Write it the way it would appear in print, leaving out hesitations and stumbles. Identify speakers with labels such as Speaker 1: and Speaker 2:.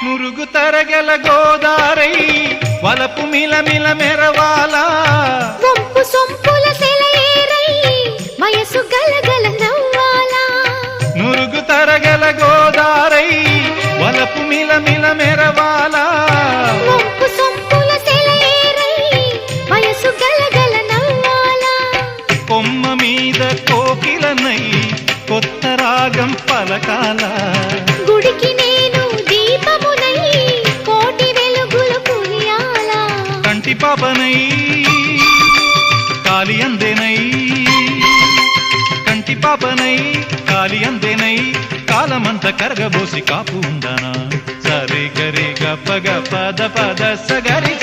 Speaker 1: నురుగు తరగల గోదారై వలపు మిలమిల మెరవాలా
Speaker 2: వంపు సొంపుల సెలయేరై వయసు గలగల నవ్వాలా
Speaker 1: నురుగు తరగల గోదారై వలపు మిలమిల మెరవాలా
Speaker 2: వంపు సొంపుల సెలయేరై వయసు గలగల నవ్వాలా
Speaker 1: కొమ్మ మీద కోకిలనై కొత్త రాగం పలకాల
Speaker 2: గుడికి నేను దీపమునై కోటి వెలుగులు కురియాలా
Speaker 1: కంటి పాపనై కాలి అందేనై కంటి పాపనై కాలి అందేనై కాలమంత కరగబోసి కాపు ఉందనా సరి గరి గప్ప గ పద పద సగరి